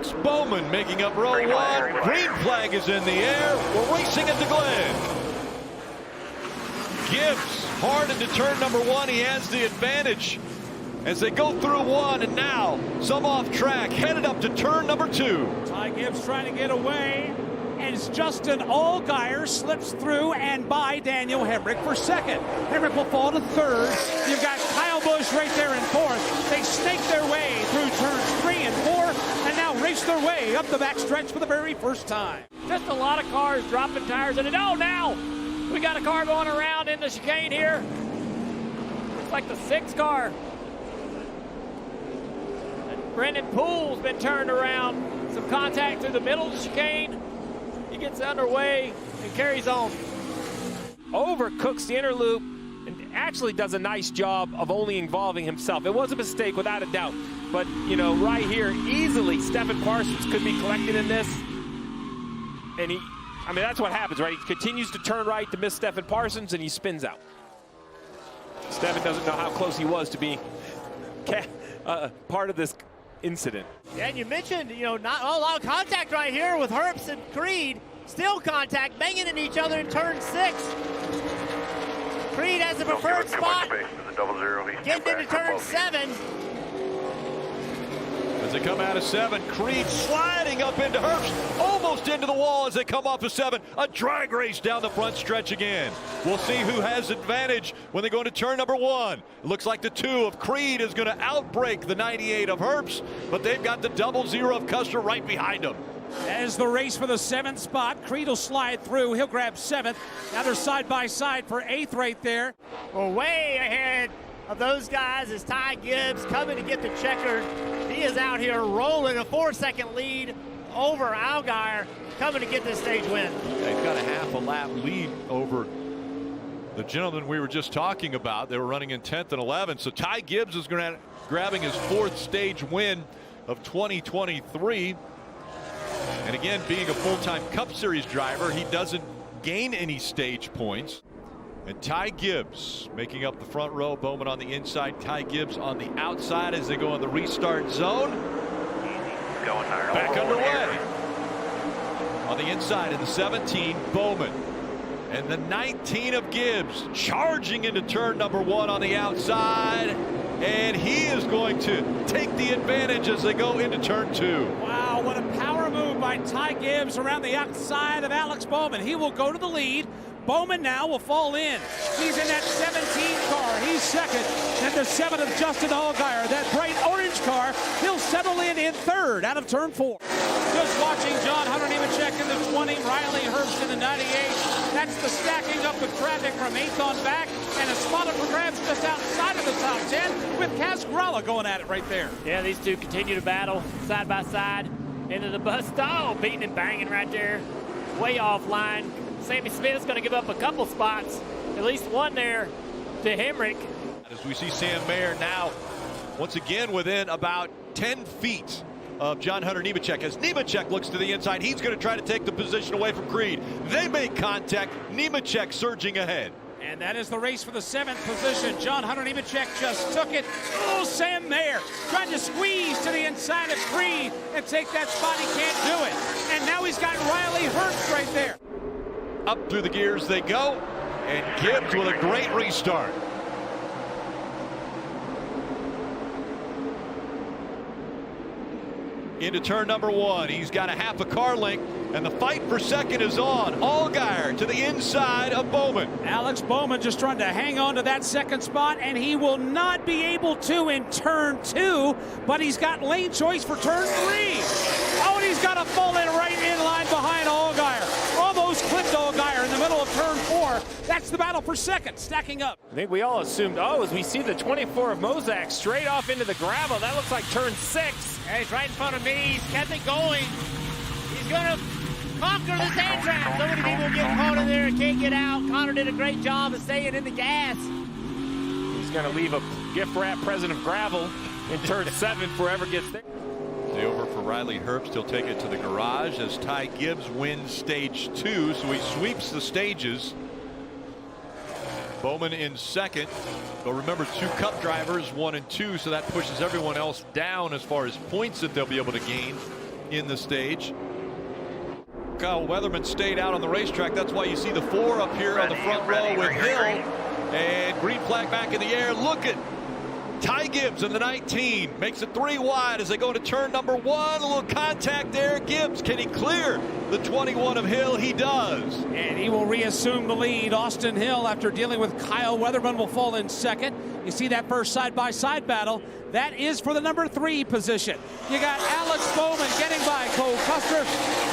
Alex Bowman making up row one. Green flag is in the air. We're racing at the Glen. Gibbs hard into turn number one. He has the advantage as they go through one, and now some off track headed up to turn number two. Ty Gibbs trying to get away, and it's Justin Allgaier slips through and by Daniel Hemrick for second. Hemrick will fall to third. You've got Kyle Busch right there in fourth. They snake their way through turns 3 and 4 and now race their way up the backstretch for the very first time. Just a lot of cars dropping tires in it. Oh, now we got a car going around in the chicane here. Looks like the 6th car. And Brendan Poole's been turned around. Some contact through the middle of the chicane. He gets underway and carries on. Overcooks the inner loop and actually does a nice job of only involving himself. It was a mistake without a doubt. But, you know, right here, easily Stephen Parsons could be collected in this. And I mean, that's what happens, right? He continues to turn right to miss Stephen Parsons, and he spins out. Stephen doesn't know how close he was to being part of this incident. Yeah, and you mentioned, you know, not a lot of contact right here with Herbst and Creed. Still contact, banging into each other in turn 6. Creed has the preferred spot. Getting into turn 7. As they come out of 7, Creed sliding up into Herbst, almost into the wall as they come off of 7. A drag race down the front stretch again. We'll see who has advantage when they go into turn number 1. It looks like the 2 of Creed is going to outbreak the 98 of Herbst, but they've got the 00 of Custer right behind them. As the race for the 7th spot, Creed will slide through. He'll grab 7th. Now they're side by side for 8th right there. Well, way ahead of those guys is Ty Gibbs coming to get the checker. He is out here rolling a 4-second lead over Allgaier, coming to get this stage win. They've got a half a lap lead over the gentleman we were just talking about. They were running in 10th and 11th. So Ty Gibbs is grabbing his 4th stage win of 2023. And again, being a full-time Cup Series driver, he doesn't gain any stage points. And Ty Gibbs making up the front row. Bowman on the inside, Ty Gibbs on the outside as they go in the restart zone. Back underway. On the inside in the 17, Bowman. And the 19 of Gibbs charging into turn number 1 on the outside. And he is going to take the advantage as they go into turn 2. Wow, what a power move by Ty Gibbs around the outside of Alex Bowman. He will go to the lead. Bowman now will fall in. He's in that 17 car. He's second. And the 7 of Justin Allgaier, that bright orange car, he'll settle in 3rd out of turn 4. Just watching John Hunter Nemechek in the 20, Riley Herbst in the 98. That's the stacking up of traffic from 8th on back. And a spot for grabs just outside of the top 10 with Cascarella going at it right there. Yeah, these two continue to battle side by side into the bus. Oh, beating and banging right there. Way offline. Sammy Smith's going to give up a couple spots, at least one there to Hemrick. As we see Sam Mayer now once again within about 10 feet of John Hunter Nemechek. As Nemechek looks to the inside, he's going to try to take the position away from Creed. They make contact. Nemechek surging ahead. And that is the race for the 7th position. John Hunter Nemechek just took it. Oh, Sam Mayer trying to squeeze to the inside of Creed and take that spot. He can't do it. And now he's got Riley Herbst right there. Up through the gears they go, and Gibbs with a great restart. Into turn number 1. He's got a half a car length, and the fight for second is on. Allgaier to the inside of Bowman. Alex Bowman just trying to hang on to that 2nd spot, and he will not be able to in turn 2, but he's got lane choice for turn 3. Oh, and he's got to fall in right in line behind Allgaier. Almost clipped Allgaier in the middle of turn 4. That's the battle for second, stacking up. I think we all assumed, as we see the 24 of Mozak straight off into the gravel. That looks like turn 6. Yeah, he's right in front of me. He's kept it going. He's going to conquer the sand trap. So many people get caught in there and can't get out. Connor did a great job of staying in the gas. He's going to leave a gift wrap present of gravel in turn 7 if whoever gets there. The over for Riley Herbst. He'll take it to the garage as Ty Gibbs wins stage 2, so he sweeps the stages. Bowman in second. But remember, 2 Cup drivers, 1 and 2, so that pushes everyone else down as far as points that they'll be able to gain. in the stage. Kyle Weatherman stayed out on the racetrack. That's why you see the 4 up here on the front row with Hill. And green flag back in the air. Look at Ty Gibbs in the 19. Makes it 3 wide as they go to turn number 1. A little contact there. Gibbs, can he clear the 21 of Hill? He does. And he will reassume the lead. Austin Hill, after dealing with Kyle Weatherman, will fall in second. You see that first side-by-side battle. That is for the number 3 position. You got Alex Bowman getting by Cole Custer.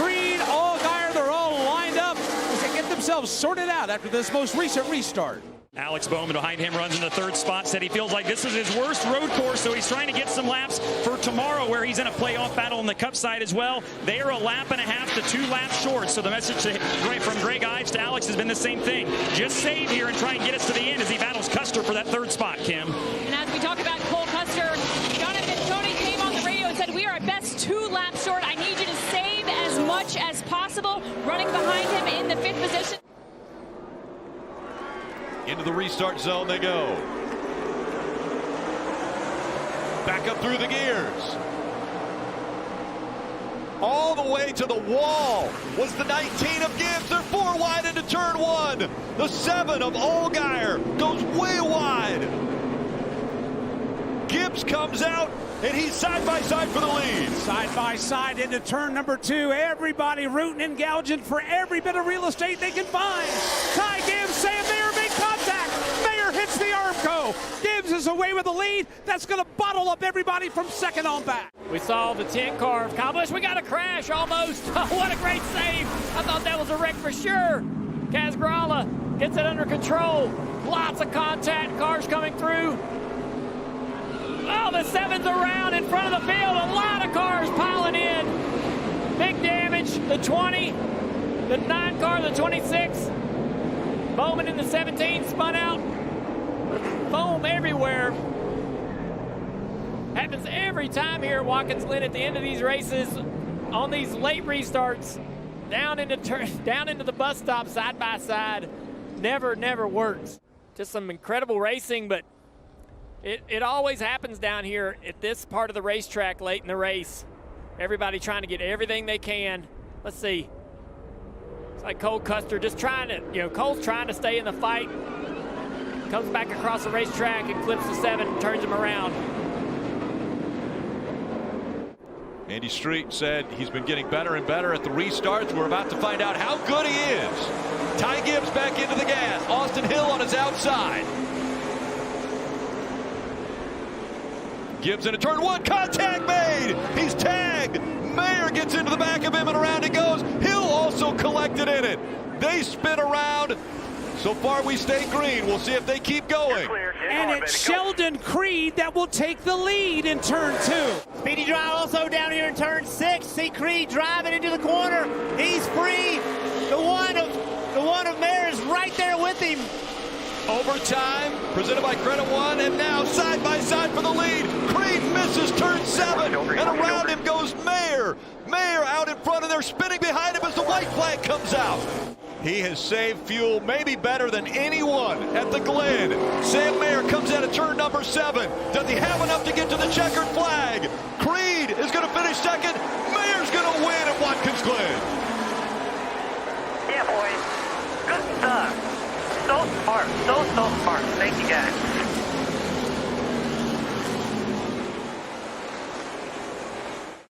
Creed, Allgaier, they're all lined up as they get themselves sorted out after this most recent restart. Alex Bowman behind him runs in the 3rd spot, said he feels like this is his worst road course, so he's trying to get some laps for tomorrow where he's in a playoff battle on the Cup side as well. They are 1.5 laps to 2 laps short, so the message from Greg Ives to Alex has been the same thing. Just save here and try and get us to the end as he battles Custer for that 3rd spot, Kim. And as we talk about Cole Custer, Tony came on the radio and said, we are at best 2 laps short. I need you to save as much as possible. Running behind him in the 5th position. Into the restart zone they go. Back up through the gears. All the way to the wall was the 19 of Gibbs. They're 4 wide into turn 1. The 7 of Allgaier goes way wide. Gibbs comes out, and he's side by side for the lead. Side by side into turn number 2. Everybody rooting and gouging for every bit of real estate they can find. Ty Gibbs, Sam Mayer make contact. Mayer hits the Armco. Gibbs is away with the lead. That's going to bottle up everybody from second on back. We saw the 10 car of Kyle Busch. We got a crash almost. What a great save. I thought that was a wreck for sure. Kaz Grala gets it under control. Lots of contact. Cars coming through. Oh, the 7's around in front of the field. A lot of cars piling in. Big damage. The 20, the 9 car, the 26. Bowman in the 17 spun out. Foam everywhere. Happens every time here at Watkins Glen at the end of these races on these late restarts. Down into the bus stop side by side. Never works. Just some incredible racing, but it always happens down here at this part of the racetrack late in the race. Everybody trying to get everything they can. Let's see. It's like Cole Custer just trying to, Cole's trying to stay in the fight. Comes back across the racetrack and clips the 7 and turns him around. Andy Street said he's been getting better and better at the restarts. We're about to find out how good he is. Ty Gibbs back into the gas. Austin Hill on his outside. Gibbs into turn 1, contact made. He's tagged. Mayer gets into the back of him and around it goes. Hill also collected in it. They spin around. So far we stay green. We'll see if they keep going. And it's Sheldon Creed that will take the lead in turn 2. Speedy drive also down here in turn 6. See Creed driving into the corner. He's free. The one of Mayer is right there with him. Overtime presented by Credit One, and now side by side for the lead. Creed misses turn 7, and around him goes Mayer. Mayer out in front, and they're spinning behind him as the white flag comes out. He has saved fuel maybe better than anyone at the Glen. Sam Mayer comes out of turn number 7. Does he have enough to get to the checkered flag? Creed is going to finish second. Mayer's going to win at Watkins Glen. Yeah, boys. Good stuff. So smart. So smart. Thank you, guys.